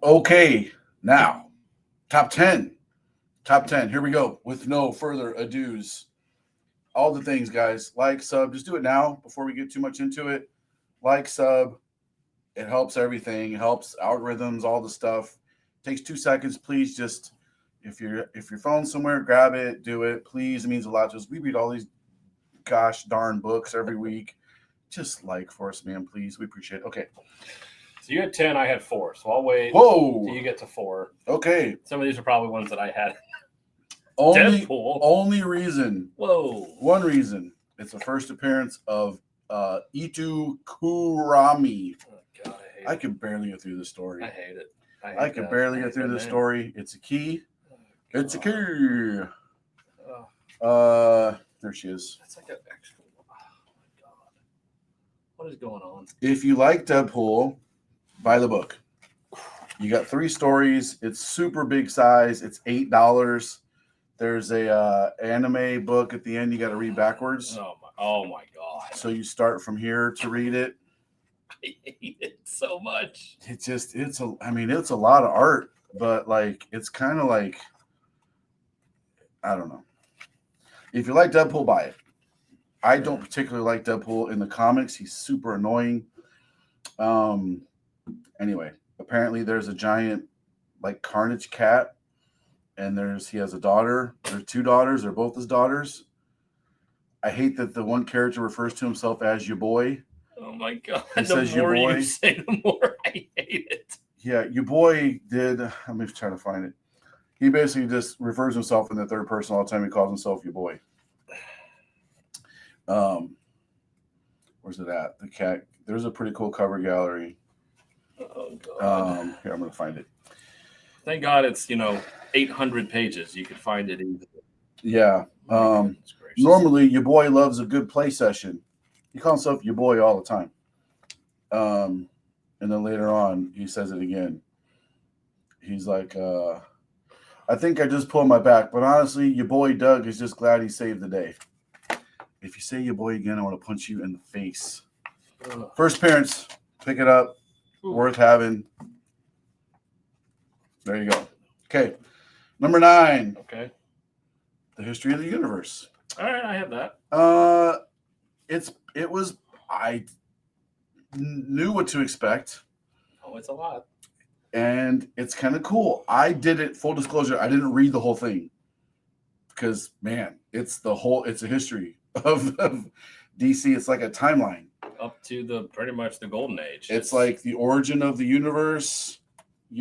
Okay, now top 10. Top 10. Here we go. With no further ados. All the things, guys. Like, sub. Just do it now before we get too much into it. Like, sub. It helps everything. It helps algorithms, all the stuff. Takes 2 seconds. Please just if your phone's somewhere, grab it, do it. Please. It means a lot to us. We read all these gosh darn books every week. Just like for us, man, please. We appreciate it. Okay. So you had 10, I had 4. So I'll wait Whoa. till you get to 4. Okay. Some of these are probably ones that I had. Only reason. Whoa. One reason. It's the first appearance of Itu Kurami. Oh, God, I can barely get through the story. I hate it. I can barely get through the story. It's a key. Oh, it's a key. There she is. That's like an extra. Oh my God. What is going on? If you like Deadpool, buy the book. You got 3 stories. It's super big size. It's $8. There's a anime book at the end. You got to read backwards. Oh my God. So you start from here to read it. I hate it so much. It's a lot of art, but like it's kind of like, I don't know. If you like Deadpool, buy it. I don't particularly like Deadpool in the comics. He's super annoying. Anyway, apparently there's a giant like Carnage cat, and he has a daughter. There's 2 daughters. They're both his daughters. I hate that the one character refers to himself as your boy. Oh my God. He says your boy. You say, the more I hate it. Yeah, your boy did. Let me try to find it. He basically just refers himself in the third person all the time. He calls himself your boy. Where's it at? The cat. There's a pretty cool cover gallery. Oh God. Here, I'm gonna find it. Thank God it's 800 pages. You could find it easily. Yeah. Normally, your boy loves a good play session. He calls himself your boy all the time. And then later on, he says it again. He's like, I think I just pulled my back, but honestly, your boy Doug is just glad he saved the day. If you say your boy again, I want to punch you in the face. First appearance, pick it up. Ooh. Worth having. There you go. Okay. Number 9. Okay. The History of the Universe. All right, I have that. I knew what to expect. Oh, it's a lot. And it's kind of cool. I didn't, full disclosure, I didn't read the whole thing. Because, man, it's a history of DC. It's like a timeline. Up to pretty much the golden age. It's like the origin of the universe,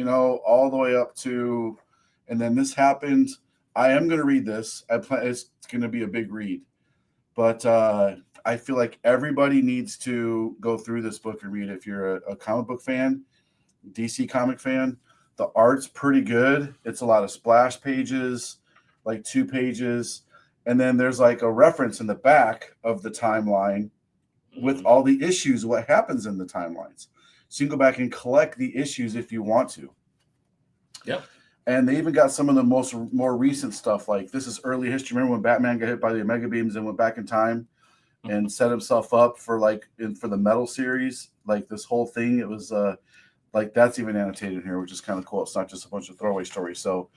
all the way up to, and then this happened. I am going to read this. It's going to be a big read. But I feel like everybody needs to go through this book and read it. If you're a comic book fan, DC comic fan, the art's pretty good. It's a lot of splash pages, like 2 pages. And then there's like a reference in the back of the timeline with all the issues, what happens in the timelines. So you can go back and collect the issues if you want to. Yep. And they even got some of the more recent stuff. Like this is early history. Remember when Batman got hit by the Omega Beams and went back in time and set himself up for for the Metal series? Like this whole thing, it was like that's even annotated here, which is kind of cool. It's not just a bunch of throwaway stories. So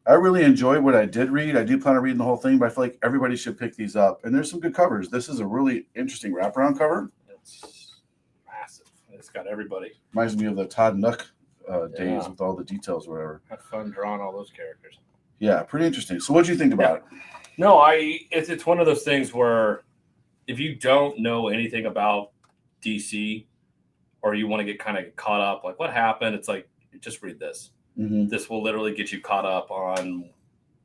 I really enjoyed what I did read. I do plan on reading the whole thing, but I feel like everybody should pick these up. And there's some good covers. This is a really interesting wraparound cover. It's massive. It's got everybody. Reminds me of the Todd Nook days with all the details or whatever. Had fun drawing all those characters. Yeah, pretty interesting. So what do you think about it? No, it's one of those things where if you don't know anything about DC or you want to get kind of caught up, like what happened, it's like, just read this. Mm-hmm. This will literally get you caught up on,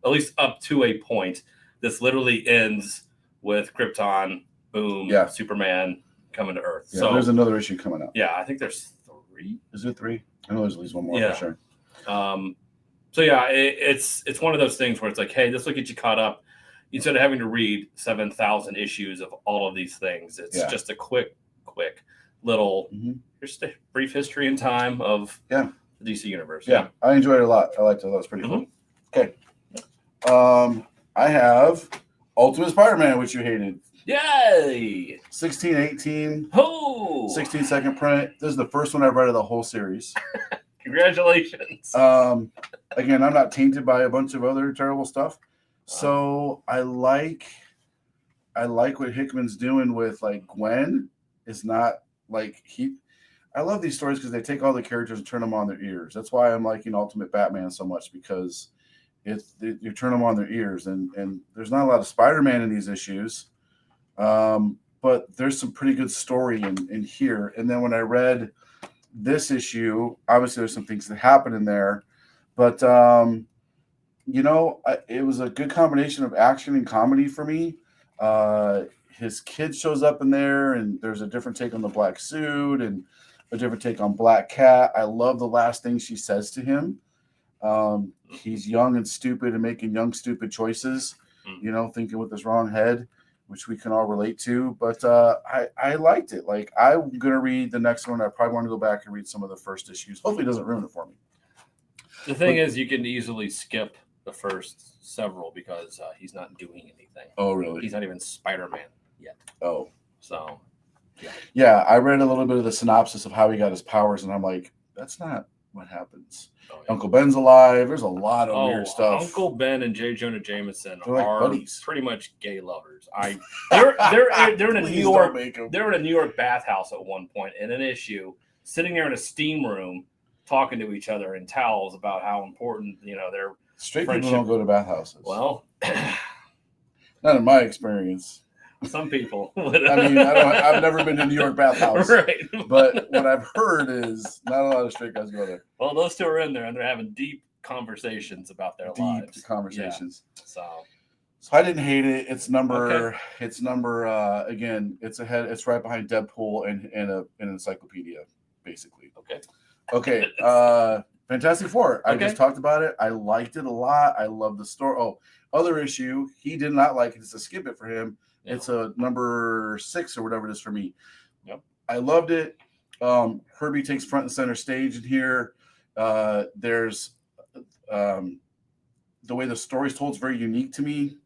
at least up to a point. This literally ends with Krypton, boom, Superman coming to Earth. Yeah, so there's another issue coming out. Yeah, I think there's 3. Is it 3? I know there's at least one more for sure. So yeah, it's one of those things where it's like, hey, this will get you caught up. Instead of having to read 7,000 issues of all of these things, it's just a quick little here's a brief history in time of the DC universe. Yeah, I enjoyed it a lot. I liked it. That was pretty cool. Okay. I have Ultimate Spider-Man, which you hated. Yay! 1618. Oh! 16-second print. This is the first one I've read of the whole series. Congratulations. Again, I'm not tainted by a bunch of other terrible stuff. So I like what Hickman's doing with like Gwen is not like I love these stories because they take all the characters and turn them on their ears. That's why I'm liking Ultimate Batman so much, because you turn them on their ears, and there's not a lot of Spider-Man in these issues, but there's some pretty good story in here. And then when I read this issue, obviously there's some things that happen in there, but it was a good combination of action and comedy for me. His kid shows up in there, and there's a different take on the black suit and a different take on Black Cat. I love the last thing she says to him. He's young and stupid and making young, stupid choices, thinking with his wrong head, which we can all relate to. But I liked it. Like, I'm going to read the next one. I probably want to go back and read some of the first issues. Hopefully it doesn't ruin it for me. The thing is, you can easily skip the first several because he's not doing anything. Oh, really? He's not even Spider-Man yet. Oh. So, yeah. Yeah, I read a little bit of the synopsis of how he got his powers, and I'm like, that's not what happens. Oh, yeah. Uncle Ben's alive. There's a lot of weird stuff. Uncle Ben and J. Jonah Jameson like are buddies. Pretty much gay lovers. They're in a New York. They're in a New York bathhouse at one point in an issue, sitting there in a steam room, talking to each other in towels about how important their straight friendship. People don't go to bathhouses. Well, not in my experience. Some people. I mean, I've never been to New York bathhouse. Right. But what I've heard is not a lot of straight guys go there. Well, those two are in there, and they're having deep conversations about their lives. Deep conversations. Yeah. So I didn't hate it. It's number again, it's right behind Deadpool and an encyclopedia, basically. Okay. Fantastic Four. I just talked about it. I liked it a lot. I love the story. Oh, other issue. He did not like it. It's a skip it for him. Yeah. It's a number 6 or whatever it is for me. Yep. I loved it. Herbie takes front and center stage in here. There's the way the story's told is very unique to me.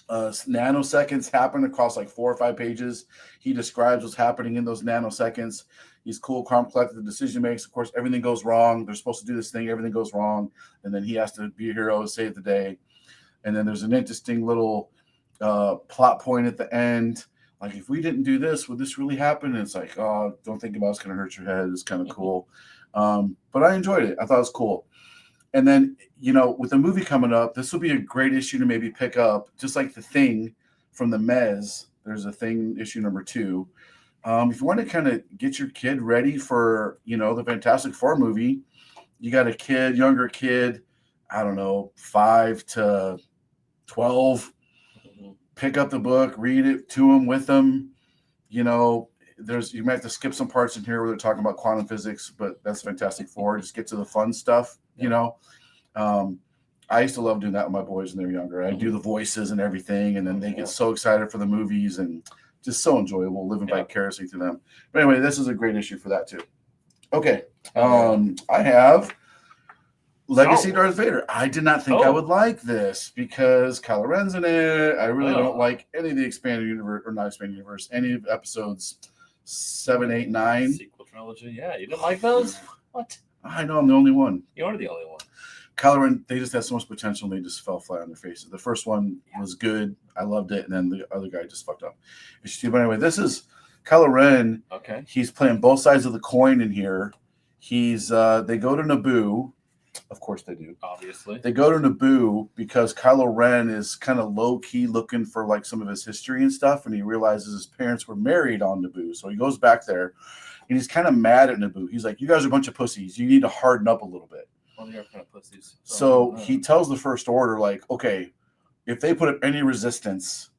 Nanoseconds happen across like 4 or 5 pages. He describes what's happening in those nanoseconds. He's cool, calm, collected. The decision makes. Of course, everything goes wrong. They're supposed to do this thing. Everything goes wrong. And then he has to be a hero to save the day. And then there's an interesting little plot point at the end. Like, if we didn't do this, would this really happen? And it's like, oh, don't think about it. It's going to hurt your head. It's kind of cool. But I enjoyed it. I thought it was cool. And then, with the movie coming up, this will be a great issue to maybe pick up, just like The Thing from the Mez. There's a Thing issue number 2. If you want to kind of get your kid ready for, the Fantastic Four movie, you got a younger kid, I don't know, 5 to 12, pick up the book, read it to them with them. You might have to skip some parts in here where they're talking about quantum physics, but that's Fantastic Four. Just get to the fun stuff, I used to love doing that with my boys when they were younger. I do the voices and everything, and then they get so excited for the movies and just so enjoyable living vicariously through them. But anyway, this is a great issue for that too. Okay. I have Legacy Darth Vader. I did not think I would like this because Kylo Ren's in it. I really don't like any of the expanded universe, or not expanded universe, any of episodes 7, 8, 9. Sequel trilogy. Yeah, you didn't like those? What? I know I'm the only one. You are the only one. Kylo Ren, they just had so much potential, and they just fell flat on their faces. The first one was good. I loved it. And then the other guy just fucked up. But anyway, this is Kylo Ren. Okay. He's playing both sides of the coin in here. They go to Naboo. Of course they do. Obviously. They go to Naboo because Kylo Ren is kind of low-key looking for like some of his history and stuff, and he realizes his parents were married on Naboo. So he goes back there, and he's kind of mad at Naboo. He's like, you guys are a bunch of pussies. You need to harden up a little bit. Well, they're kind of pussies. So he tells the First Order, like, okay, if they put up any resistance,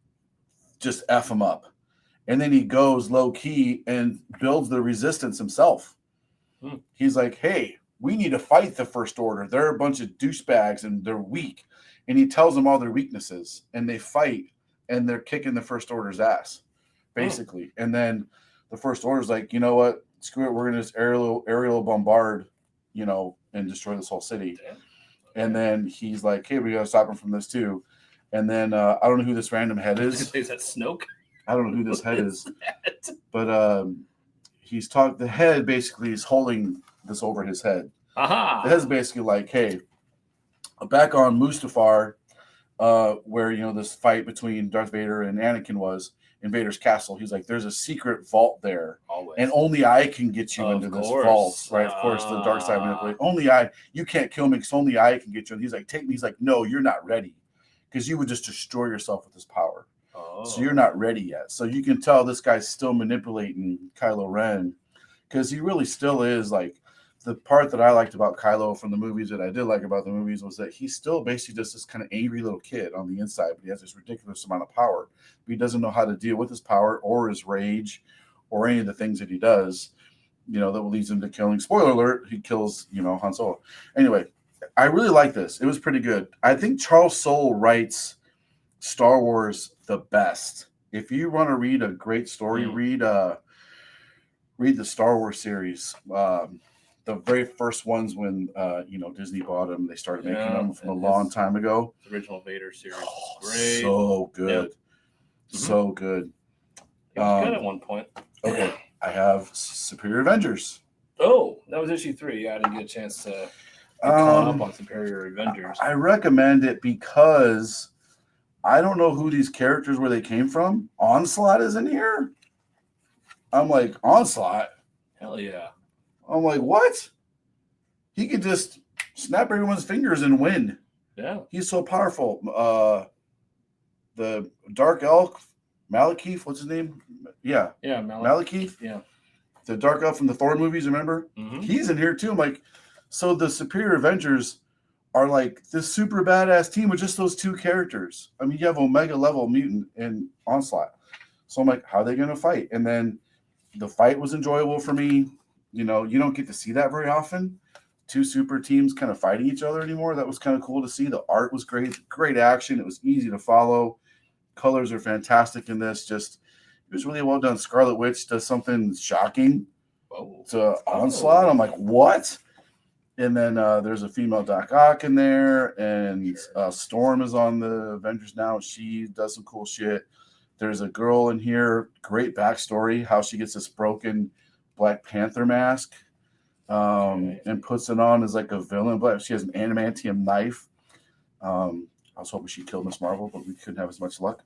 just F them up. And then he goes low-key and builds the resistance himself. He's like, hey, we need to fight the First Order. They're a bunch of douchebags and they're weak. And he tells them all their weaknesses, and they fight, and they're kicking the First Order's ass, basically. And then the First Order's like, you know what? Screw it. We're going to just aerial bombard, and destroy this whole city. Damn. And then he's like, hey, we got to stop him from this too. And then I don't know who this random head is. Is that Snoke? I don't know who this head is. But the head basically is holding this over his head. Aha! That is basically like, hey, back on Mustafar, where this fight between Darth Vader and Anakin was in Vader's castle. He's like, there's a secret vault there, Always. and only I can get you Of into this course. vault, right? Of course, the dark side manipulate. Only I. You can't kill me because only I can get you. And he's like, take me. He's like, no, you're not ready, because you would just destroy yourself with this power. Oh. So you're not ready yet. So you can tell this guy's still manipulating Kylo Ren, because he really still is like. The part that I liked about Kylo from the movies that I did like about the movies was that he's still basically just this kind of angry little kid on the inside, but he has this ridiculous amount of power. But he doesn't know how to deal with his power or his rage or any of the things that he does, that leads him to killing. Spoiler alert, he kills, Han Solo. Anyway, I really like this. It was pretty good. I think Charles Soule writes Star Wars the best. If you want to read a great story, read the Star Wars series. The very first ones when Disney bought them, they started making them from a long time ago. The original Vader series was great. So good. Yep. So good. It was good at one point. Okay. I have Superior Avengers. Oh, that was issue 3. Yeah, I didn't get a chance to get caught up on Superior Avengers. I recommend it because I don't know who these characters, where they came from. Onslaught is in here. I'm like, Onslaught? Hell yeah. I'm like, what? He could just snap everyone's fingers and win. Yeah. He's so powerful. The Dark Elf, Malekith, what's his name? Yeah. Yeah, Malekith. Yeah. The Dark Elf from the Thor movies, remember? Mm-hmm. He's in here too. I'm like, so the Superior Avengers are like this super badass team with just those 2 characters. I mean, you have Omega level mutant and Onslaught. So I'm like, how are they going to fight? And then the fight was enjoyable for me. You don't get to see that very often. 2 super teams kind of fighting each other anymore. That was kind of cool to see. The art was great action. It was easy to follow. Colors are fantastic in this. It was really well done. Scarlet Witch does something shocking to Onslaught. I'm like, what? And then there's a female Doc Ock in there, and Storm is on the Avengers now. She does some cool shit. There's a girl in here. Great backstory. How she gets this broken Black Panther mask and puts it on as like a villain. But she has an adamantium knife. I was hoping she killed Miss Marvel, but we couldn't have as much luck.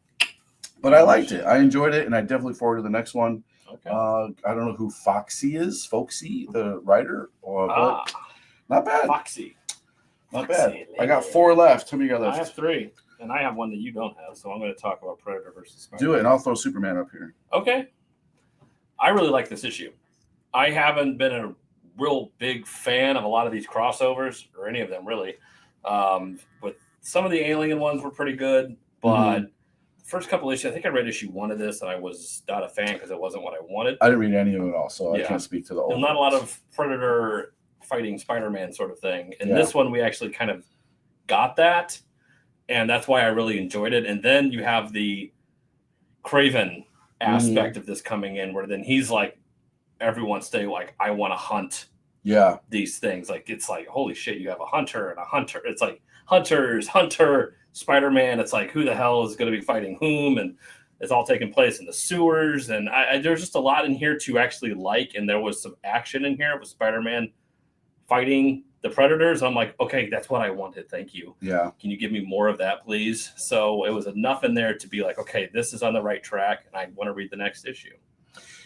But I liked it. I enjoyed it, and I definitely forward to the next one. Okay. I don't know who Foxy, the writer, but not bad. Foxy. Not bad. I got 4 left. How many you got left? I have 3, and I have one that you don't have, so I'm going to talk about Predator versus Spider-Man. Do it, and I'll throw Superman up here. Okay. I really like this issue. I haven't been a real big fan of a lot of these crossovers, or any of them really. But some of the Alien ones were pretty good, but the first couple issues, I think I read issue 1 of this, and I was not a fan because it wasn't what I wanted. I didn't read any of it at all, so I can't speak to the old. Not a lot of Predator fighting Spider-Man sort of thing. And this one, we actually kind of got that, and that's why I really enjoyed it. And then you have the Craven aspect of this coming in, where then he's like, everyone stay like, I want to hunt these things. Like, it's like, holy shit, you have a hunter and a hunter. It's like hunter, Spider-Man. It's like, who the hell is going to be fighting whom? And it's all taking place in the sewers. And there's just a lot in here to actually like. And there was some action in here with Spider-Man fighting the Predators. I'm like, okay, that's what I wanted. Thank you. Yeah. Can you give me more of that, please? So it was enough in there to be like, okay, this is on the right track, and I want to read the next issue.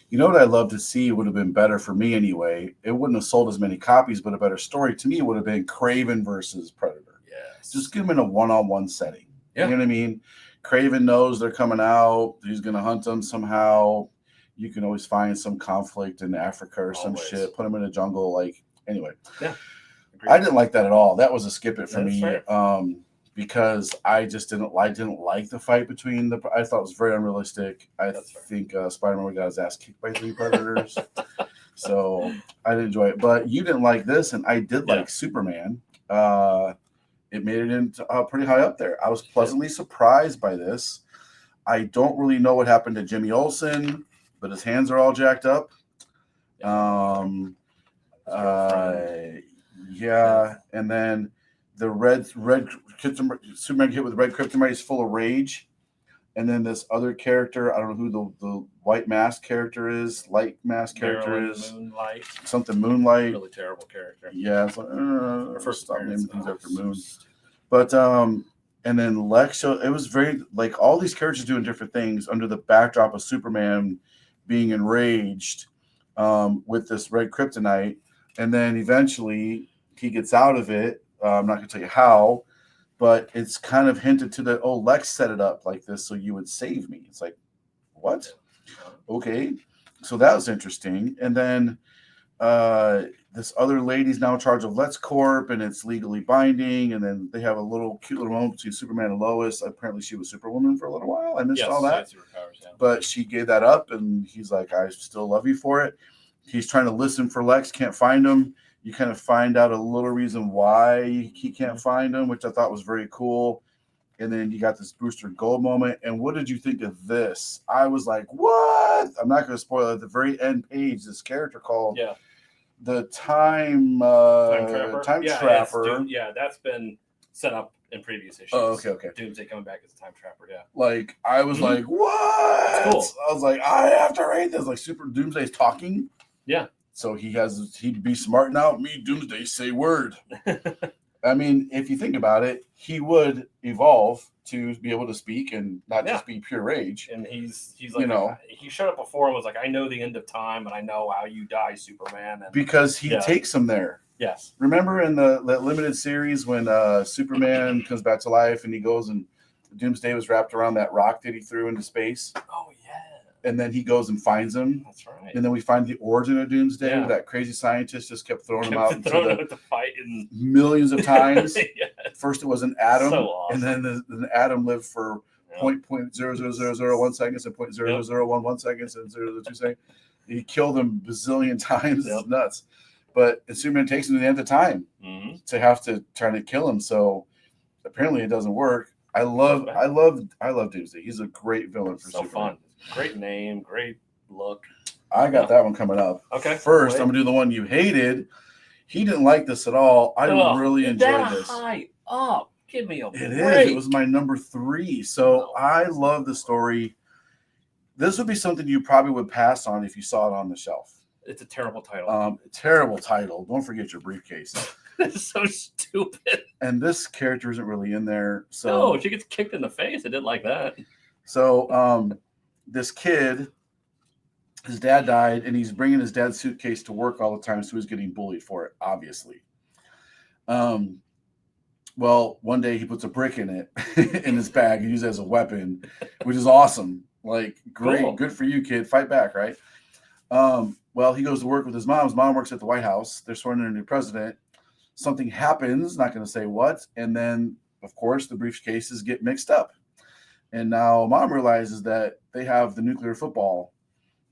You know what I'd love to see would have been better for me anyway? It wouldn't have sold as many copies, but a better story to me would have been Craven versus Predator. Yes. Just give them in a one-on-one setting. Yeah. You know what I mean? Craven knows they're coming out. He's going to hunt them somehow. You can always find some conflict in Africa or some shit. Put them in a jungle. Like, anyway. Yeah. Agreed. I didn't like that at all. That was a skip it for me. Fair. Because I just didn't like the fight between the. I thought it was very unrealistic. I think Spider-Man got his ass kicked by 3 Predators, so I didn't enjoy it. But you didn't like this, and I did like Superman. It made it into pretty high up there. I was pleasantly surprised by this. I don't really know what happened to Jimmy Olsen, but his hands are all jacked up. And then the red Superman hit with red kryptonite is full of rage. And then this other character, I don't know who the white mask character is, light mask character Marilyn is. Moonlight. Something Moonlight. Really terrible character. Yeah, it's like, Her first stop naming appearance. things after so Moon. stupid. But and then Lex, so it was very like all these characters doing different things under the backdrop of Superman being enraged with this red kryptonite, and then eventually he gets out of it. I'm not going to tell you how, but it's kind of hinted to that. Oh, Lex set it up like this so you would save me. It's like, what? Okay, so that was interesting. And then this other lady's now in charge of LexCorp, and it's legally binding. And then they have a cute little moment between Superman and Lois. Apparently, she was Superwoman for a little while. I missed all that, but she gave that up, and he's like, "I still love you for it." He's trying to listen for Lex, can't find him. You kind of find out a little reason why he can't find him, which I thought was very cool. And then you got this Booster Gold moment. And what did you think of this? I was like, what? I'm not going to spoil it. At the very end page, this character called the Time Trapper. Yeah, that's been set up in previous issues. Oh, okay. Doomsday coming back as a Time Trapper, yeah. Like, I was like, what? Cool. I was like, I have to read this. Like, Super Doomsday's talking. Yeah. So he'd be smart now. Me, Doomsday, say word. I mean, if you think about it, he would evolve to be able to speak and not just be pure rage. And he's like, he showed up before and was like, I know the end of time and I know how you die, Superman. And because he takes him there. Yes. Remember in that limited series when Superman comes back to life and he goes and Doomsday was wrapped around that rock that he threw into space? Oh, yeah. And then he goes and finds him. That's right. And then we find the origin of Doomsday. Yeah. That crazy scientist just kept throwing him out into the fight millions of times. Yes. First it was an atom, so awesome. And then the atom lived for 0.00001 seconds and 0.0011 seconds and 0.002 seconds. He killed him bazillion times. It's nuts. But Superman takes him to the end of time to have to try to kill him. So apparently it doesn't work. I love Doomsday. He's a great villain for Superman. Fun. Great name, great look. I got that one coming up. Okay. First, I'm gonna do the one you hated. He didn't like this at all. I really enjoyed this. High up. Give me a break. It is. It was my number 3. So I love the story. This would be something you probably would pass on if you saw it on the shelf. It's a terrible title. Terrible title. Don't forget your briefcase. It's so stupid. And this character isn't really in there. So no, she gets kicked in the face. I didn't like that. So this kid, his dad died, and he's bringing his dad's suitcase to work all the time, so he's getting bullied for it, obviously. Well, one day he puts a brick in it, in his bag, and uses it as a weapon, which is awesome. Like, great, cool. Good for you, kid. Fight back, right? Well, he goes to work with his mom. His mom works at the White House. They're swearing in a new president. Something happens, not going to say what, and then, of course, the briefcases get mixed up. And now mom realizes that they have the nuclear football.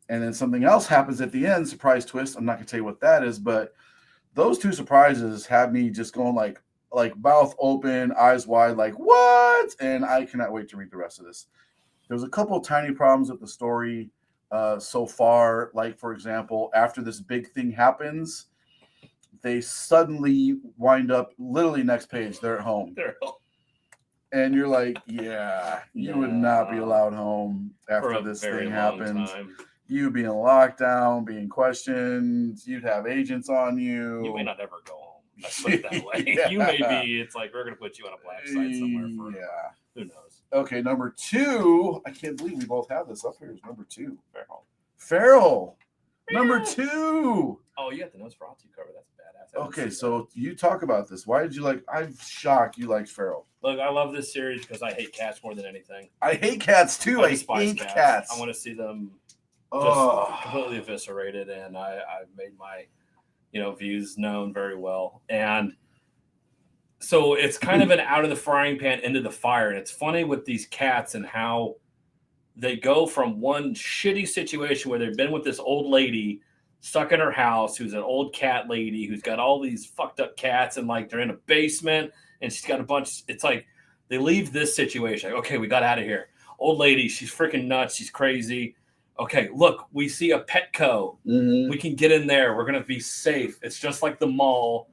And then something else happens at the end, surprise twist. I'm not going to tell you what that is, but those two surprises had me just going like mouth open, eyes wide, like, what? And I cannot wait to read the rest of this. There was a couple of tiny problems with the story so far. Like, for example, after this big thing happens, they suddenly wind up literally next page. They're at home. And you're like, you would not be allowed home after this thing happens. You being locked down, being questioned, you'd have agents on you. You may not ever go home. Let's put it that way. You may be, it's like, we're going to put you on a black site somewhere for, who knows. Okay, number 2. I can't believe we both have this up here. It's number 2. Feral. Number 2. Oh, you got the Nosferatu cover. That's badass. Okay, so you talk about this. Why did you like? I'm shocked you liked Feral. Look, I love this series because I hate cats more than anything. I hate cats too. I hate cats. I want to see them just completely eviscerated, and I've made my views known very well. And so it's kind of an out of the frying pan into the fire. And it's funny with these cats and how they go from one shitty situation where they've been with this old lady stuck in her house who's an old cat lady who's got all these fucked up cats, and like they're in a basement and she's got a bunch. It's like they leave this situation. Like, okay, we got out of here. Old lady, she's freaking nuts. She's crazy. Okay, look, we see a Petco. Mm-hmm. We can get in there. We're going to be safe. It's just like the mall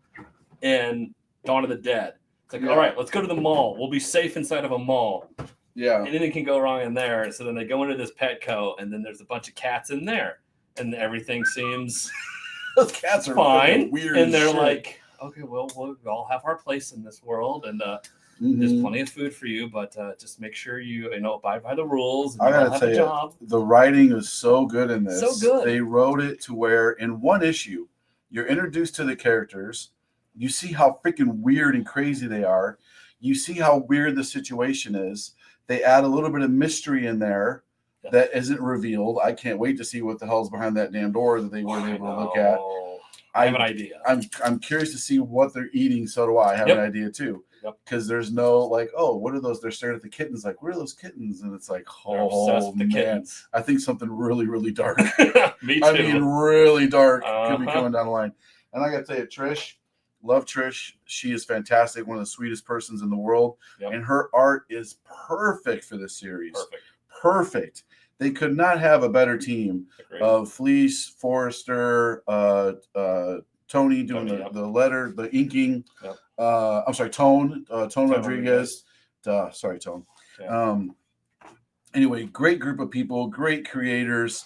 in Dawn of the Dead. It's like, all right, let's go to the mall. We'll be safe inside of a mall. Yeah. Anything can go wrong in there. And so then they go into this Petco, and then there's a bunch of cats in there, and everything seems Those cats are fine. weird. And they're shit. like, okay, well, we all have our place in this world, and there's plenty of food for you, but just make sure you abide by the rules. And I gotta tell you, the writing is so good in this. So good. They wrote it to where in one issue, you're introduced to the characters. You see how freaking weird and crazy they are. You see how weird the situation is. They add a little bit of mystery in there that isn't revealed. I can't wait to see what the hell's behind that damn door that they weren't able to look at. I have an idea. I'm curious to see what they're eating. So do I have an idea too. Because there's no like, oh, what are those? They're staring at the kittens like, where are those kittens? And it's like, oh man, kittens. I think something really, really dark. Me too. I mean, really dark could be coming down the line. And I got to tell you, Trish, love Trish. She is fantastic. One of the sweetest persons in the world. And her art is perfect for this series. Perfect. They could not have a better team of Fleece, Forrester, Tony doing the letter, the inking. I'm sorry, Tone Rodriguez. Sorry, Tone. Anyway, great group of people, great creators.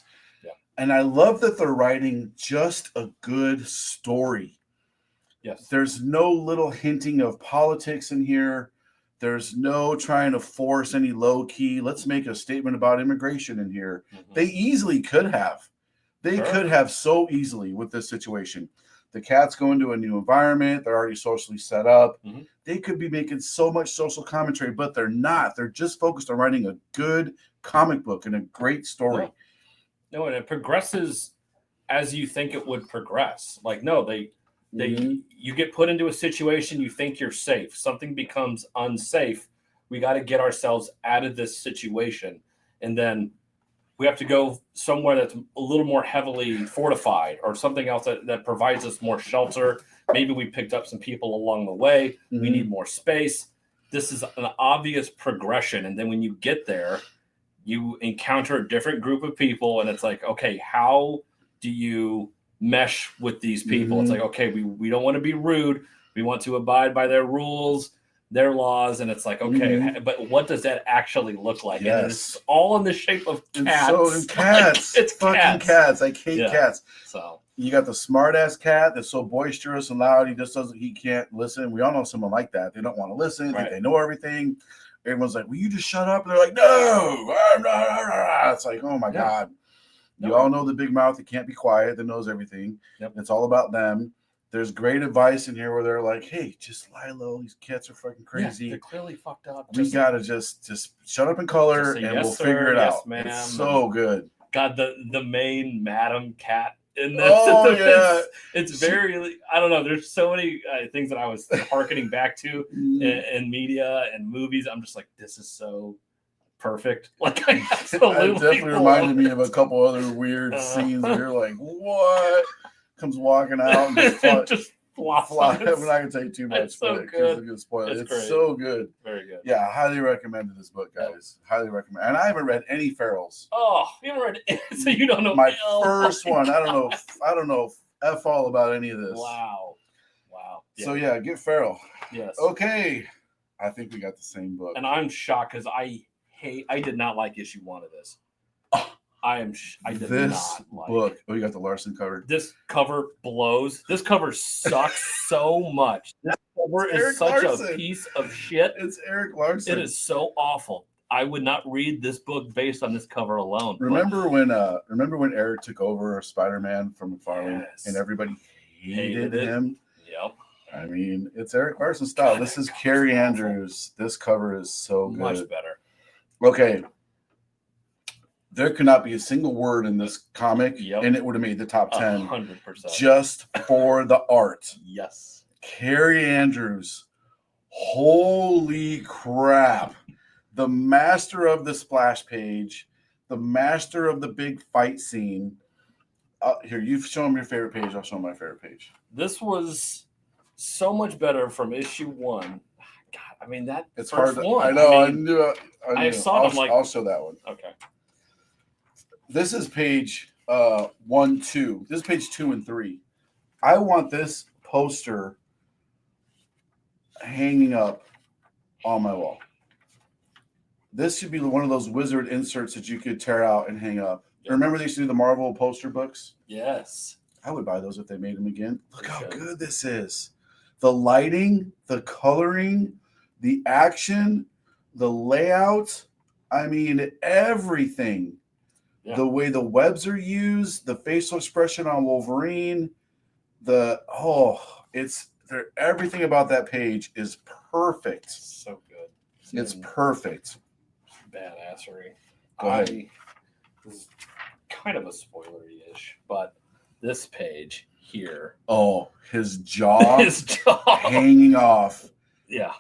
And I love that they're writing just a good story. Yes. There's no little hinting of politics in here. There's no trying to force any low key. Let's make a statement about immigration in here. They easily could have. They could have so easily with this situation. The cats go into a new environment. They're already socially set up. They could be making so much social commentary, but they're not. They're just focused on writing a good comic book and a great story. No, and it progresses as you think it would progress. Like, no, you get put into a situation, you think you're safe. Something becomes unsafe. We got to get ourselves out of this situation. And then we have to go somewhere that's a little more heavily fortified or something else that provides us more shelter. Maybe we picked up some people along the way. We need more space. This is an obvious progression. And then when you get there, you encounter a different group of people. And it's like, okay, how do you mesh with these people? It's like, okay, we don't want to be rude. We want to abide by their rules, their laws. And it's like, okay, but what does that actually look like? Yes. And it's all in the shape of cats. So cats. It's fucking cats. I hate cats. So you got the smart ass cat that's so boisterous and loud. He can't listen. We all know someone like that. They don't want to listen. Think they know everything. Everyone's like, will you just shut up? And they're like, no. It's like, oh my God. You all know the big mouth that can't be quiet, that knows everything. It's all about them. There's great advice in here where they're like, hey, just lie low. These cats are fucking crazy. They're clearly fucked up. We got to just shut up and color and we'll figure it out. Ma'am. It's so good. God, the main madam cat in this. Oh, yeah. It's very, I don't know. There's so many things that I was hearkening back to in media and movies. I'm just like, this is so perfect. Like, I absolutely it definitely reminded me of a couple other weird scenes where you're like, what? Comes walking out and just fly. I'm not going to tell you too much. It's so good. good. It's a good spoiler. It's great. So good. Very good. Yeah, I highly recommended this book, guys. Highly recommend. And I haven't read any Ferals. Oh, you haven't read it? So you don't know. My first one. I don't know F all about any of this. Wow. So yeah, get Feral. Yes. Okay. I think we got the same book. And I'm shocked because I did not like issue 1 of this. I did not like book. Oh, you got the Larson cover. This cover blows. This cover sucks so much. This cover is such a piece of shit. It's Eric Larson. It is so awful. I would not read this book based on this cover alone. Remember when Eric took over Spider-Man from McFarlane and everybody hated him? Yep. I mean, it's Eric Larson style. This is Carrie Andrews. This cover is so good. Much better. Okay. There could not be a single word in this comic, and it would have made the top 10. 100%. Just for the art. Yes. Carrie Andrews. Holy crap. The master of the splash page. The master of the big fight scene. Here, you show them your favorite page. I'll show them my favorite page. This was so much better from issue 1. God, I mean, it's first hard. one. I know. I knew it. I saw them like. I'll show that one. Okay. This is page 1, 2. This is page 2 and 3. I want this poster hanging up on my wall. This should be one of those wizard inserts that you could tear out and hang up. Yeah. Remember they used to do the Marvel poster books? Yes. I would buy those if they made them again. Look They how should. good this is. The lighting, the coloring, the action, the layout. I mean, everything. Yeah. The way the webs are used, the facial expression on Wolverine, everything about that page is perfect. So good. It's perfect. Badassery. Go ahead. This is kind of a spoilery-ish, but this page here. Oh, his jaw, His jaw. hanging off. Yeah.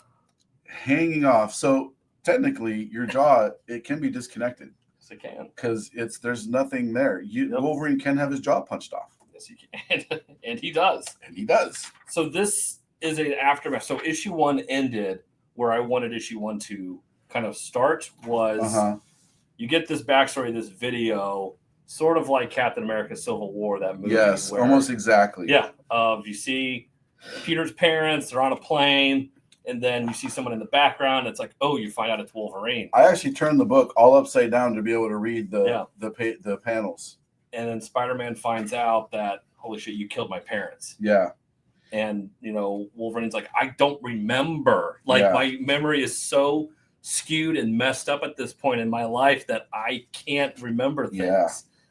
Hanging off. So technically, your jaw, it can be disconnected. Yes, it can. Because there's nothing there. Wolverine can have his jaw punched off. Yes, he can. And he does. And he does. So this is an aftermath. So issue 1 ended where I wanted issue 1 to kind of start was you get this backstory, this video, sort of like Captain America Civil War, that movie. Yes, almost exactly. Yeah. You see Peter's parents, they're on a plane, and then you see someone in the background. It's like, oh, you find out it's Wolverine. I actually turned the book all upside down to be able to read the panels. And then Spider-Man finds out that, holy shit, you killed my parents. Yeah. And, Wolverine's like, I don't remember. My memory is so skewed and messed up at this point in my life that I can't remember things. Yeah.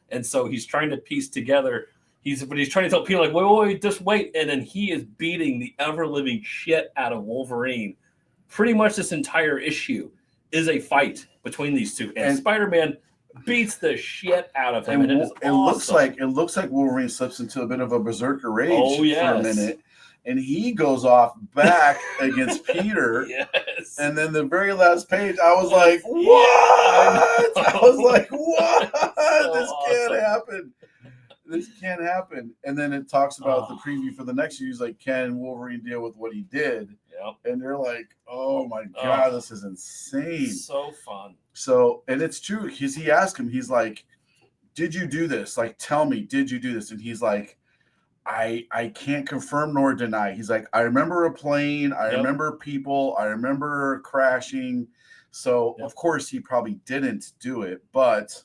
And so he's trying to piece together. He's trying to tell Peter, like, wait, just wait. And then he is beating the ever-living shit out of Wolverine. Pretty much this entire issue is a fight between these two. And Spider-Man beats the shit out of him. And it looks like Wolverine slips into a bit of a berserker rage for a minute. And he goes off back against Peter. Yes. And then the very last page, I was like, what? I was like, what? This can't happen. This can't happen. And then it talks about the preview for the next year. He's like, can Wolverine deal with what he did? Yep. And they're like, oh my God, this is insane. So fun. So, and it's true, because he asked him, he's like, did you do this? Like, tell me, did you do this? And he's like, I can't confirm nor deny. He's like, I remember a plane, I remember people, I remember crashing. So of course he probably didn't do it, but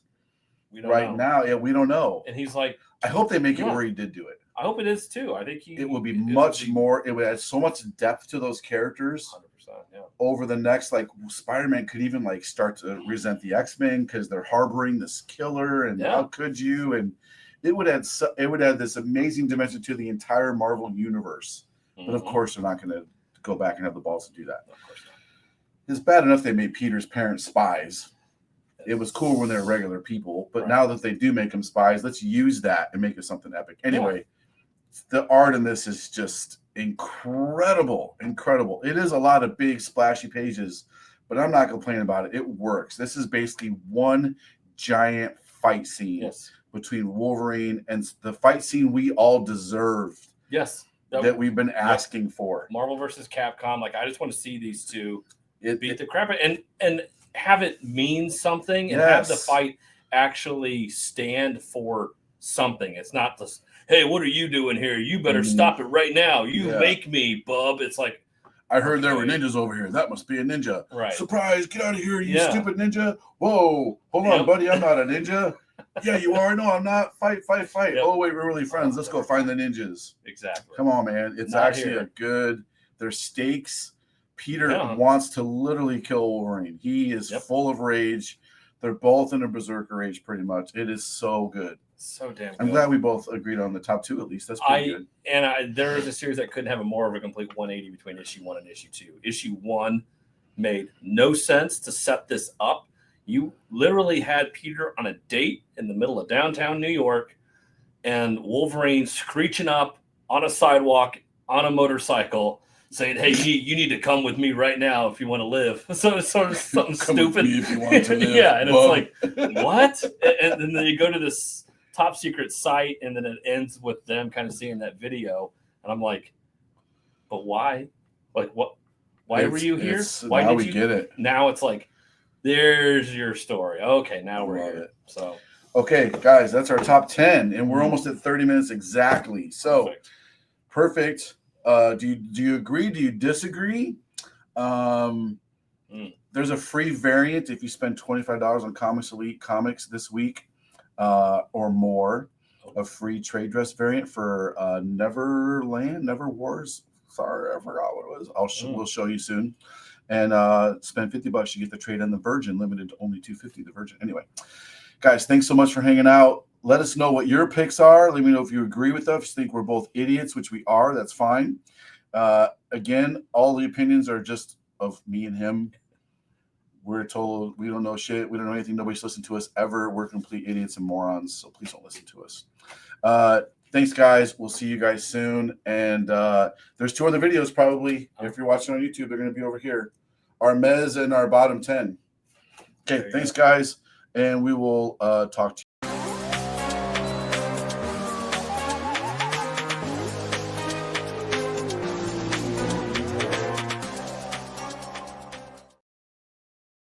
we don't know. We don't know. And he's like, I hope they make it where he did do it. I hope it is too. I think it will be much more. It would add so much depth to those characters. 100%. Yeah. Over the next, like, Spider-Man could even like start to resent the X-Men because they're harboring this killer, and how could you? And it would add this amazing dimension to the entire Marvel universe. But of course, they're not going to go back and have the balls to do that. Of course not. It's bad enough they made Peter's parents spies. It was cool when they're regular people, but now that they do make them spies, let's use that and make it something epic. Anyway, the art in this is just incredible. It is a lot of big splashy pages, but I'm not complaining about it. It works. This is basically one giant fight scene between Wolverine and the fight scene we all deserved. Yes. That we've been asking for. Marvel versus Capcom. Like, I just want to see these two beat the crap and have it mean something and have the fight actually stand for something. It's not just, hey, what are you doing here? You better stop it right now. You make me, bub. It's like, I heard there were ninjas over here. That must be a ninja. Right. Surprise, get out of here, you stupid ninja. Whoa, hold on, buddy. I'm not a ninja. Yeah, you are. No, I'm not. Fight. Yep. Oh, wait, we're really friends. Let's go find the ninjas. Exactly. Come on, man. It's not actually there's stakes. Peter wants to literally kill Wolverine. He is full of rage. They're both in a berserker rage, pretty much. It is so good. So damn good. I'm glad we both agreed on the top two, at least. That's pretty good. And there is a series that couldn't have more of a complete 180 between issue 1 and issue 2. Issue 1 made no sense to set this up. You literally had Peter on a date in the middle of downtown New York and Wolverine screeching up on a sidewalk on a motorcycle saying, hey, you need to come with me right now if you want to live. So it's sort of something stupid. If you want to live. Yeah, and it's like, what? And then you go to this top secret site, and then it ends with them kind of seeing that video. And I'm like, but why? Like, what? Why were you here? Why now we get it. Now it's like, there's your story. Okay, now we're here. So, okay, guys, that's our top 10, and we're almost at 30 minutes exactly. So, perfect. Do you agree? Do you disagree? There's a free variant if you spend $25 on Comics Elite Comics this week or more. A free trade dress variant for Never Wars. Sorry, I forgot what it was. We'll show you soon. And spend $50, you get the trade on the Virgin, limited to only $250. The Virgin. Anyway, guys, thanks so much for hanging out. Let us know what your picks are. Let me know if you agree with us. Think we're both idiots, which we are. That's fine. Again, all the opinions are just of me and him. We're told we don't know shit. We don't know anything. Nobody's listened to us ever. We're complete idiots and morons. So please don't listen to us. Thanks, guys. We'll see you guys soon. And there's 2 other videos probably. If you're watching on YouTube, they're going to be over here. Our Mez and our bottom 10. Okay, thanks, guys. And we will talk to you.